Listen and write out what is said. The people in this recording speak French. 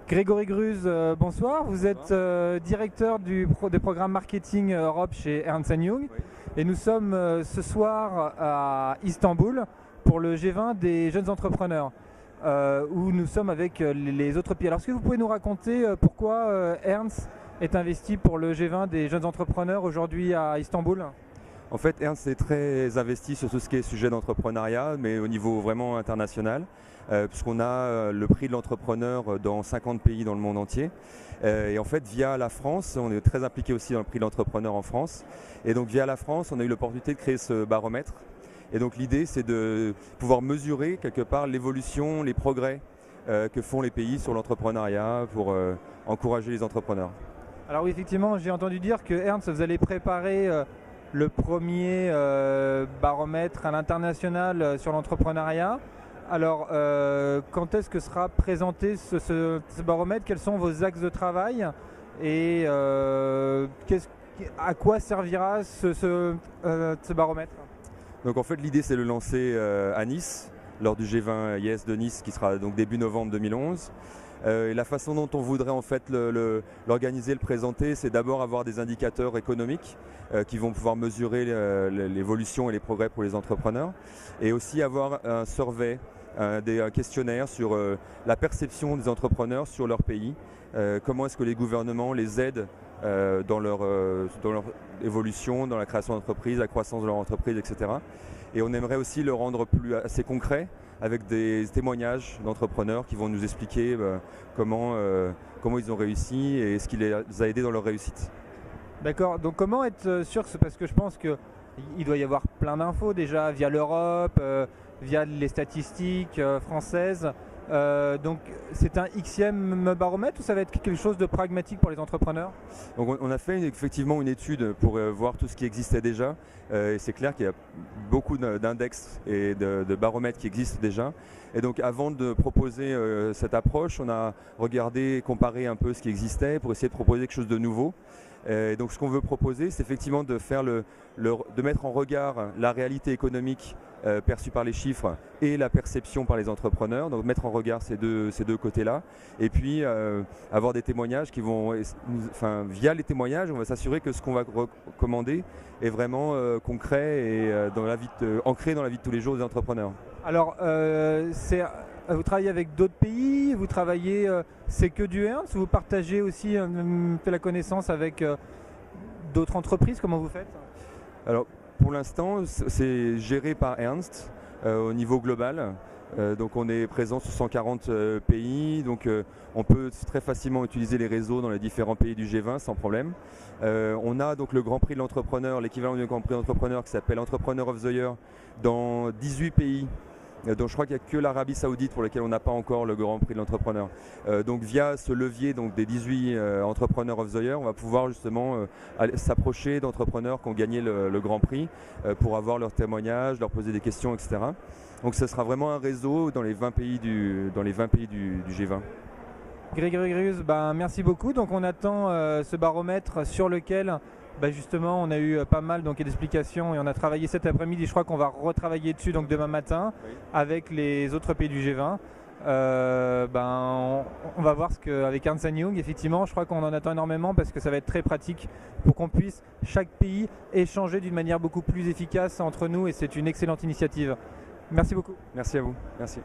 Grégory Gruz, bonsoir. Vous êtes directeur des programmes marketing Europe chez Ernst Young. Oui. Et nous sommes ce soir à Istanbul pour le G20 des jeunes entrepreneurs, où nous sommes avec les autres pays. Alors, est-ce que vous pouvez nous raconter pourquoi Ernst est investi pour le G20 des jeunes entrepreneurs aujourd'hui à Istanbul? En fait, Ernst est très investi sur tout ce qui est sujet d'entrepreneuriat, mais au niveau vraiment international, puisqu'on a le prix de l'entrepreneur dans 50 pays dans le monde entier. Et en fait, via la France, on est très impliqué aussi dans le prix de l'entrepreneur en France. Et donc, via la France, on a eu l'opportunité de créer ce baromètre. Et donc, l'idée, c'est de pouvoir mesurer quelque part l'évolution, les progrès que font les pays sur l'entrepreneuriat pour encourager les entrepreneurs. Alors oui, effectivement, j'ai entendu dire que Ernst, vous allez préparer le premier baromètre à l'international sur l'entrepreneuriat. Alors, quand est-ce que sera présenté ce baromètre? Quels sont vos axes de travail? Et à quoi servira ce baromètre? Donc en fait, l'idée, c'est de le lancer à Nice, lors du G20 IS de Nice, qui sera donc début novembre 2011. Et la façon dont on voudrait en fait l'organiser, le présenter, c'est d'abord avoir des indicateurs économiques qui vont pouvoir mesurer l'évolution et les progrès pour les entrepreneurs, et aussi avoir un survey, des questionnaires sur la perception des entrepreneurs sur leur pays, comment est-ce que les gouvernements les aident dans leur évolution, dans la création d'entreprises, la croissance de leur entreprise, etc. Et on aimerait aussi le rendre assez concret, avec des témoignages d'entrepreneurs qui vont nous expliquer comment ils ont réussi et ce qui les a aidés dans leur réussite. D'accord, donc comment être sûr, parce que je pense qu'il doit y avoir plein d'infos déjà via l'Europe, via les statistiques françaises. Donc c'est un Xème baromètre ou ça va être quelque chose de pragmatique pour les entrepreneurs? Donc on a fait effectivement une étude pour voir tout ce qui existait déjà, et c'est clair qu'il y a beaucoup d'index et de baromètres qui existent déjà. Et donc avant de proposer cette approche, on a regardé, comparé un peu ce qui existait pour essayer de proposer quelque chose de nouveau. Et donc ce qu'on veut proposer, c'est effectivement de mettre en regard la réalité économique perçue par les chiffres et la perception par les entrepreneurs, donc mettre en regard ces deux côtés-là, et puis avoir des témoignages qui vont, via les témoignages, on va s'assurer que ce qu'on va recommander est vraiment concret et ancré dans la vie de tous les jours des entrepreneurs. Alors, vous travaillez avec d'autres pays, vous travaillez, c'est que du Ernst, vous partagez aussi fait la connaissance avec d'autres entreprises, comment vous faites? Alors, pour l'instant, c'est géré par Ernst au niveau global. Donc on est présent sur 140 pays, donc on peut très facilement utiliser les réseaux dans les différents pays du G20 sans problème. On a donc le Grand Prix de l'entrepreneur, l'équivalent du Grand Prix de l'entrepreneur qui s'appelle Entrepreneur of the Year dans 18 pays. Donc je crois qu'il n'y a que l'Arabie Saoudite pour lequel on n'a pas encore le Grand Prix de l'entrepreneur. Donc via ce levier des 18 Entrepreneurs of the Year, on va pouvoir justement s'approcher d'entrepreneurs qui ont gagné le Grand Prix pour avoir leurs témoignages, leur poser des questions, etc. Donc ce sera vraiment un réseau dans les 20 pays du G20. Grégory Gruz, merci beaucoup. Donc on attend ce baromètre sur lequel justement on a eu pas mal d'explications et on a travaillé cet après-midi. Je crois qu'on va retravailler dessus donc demain matin, oui, avec les autres pays du G20. On va voir avec Ernst Young, effectivement, je crois qu'on en attend énormément parce que ça va être très pratique pour qu'on puisse, chaque pays, échanger d'une manière beaucoup plus efficace entre nous, et c'est une excellente initiative. Merci beaucoup. Merci à vous. Merci.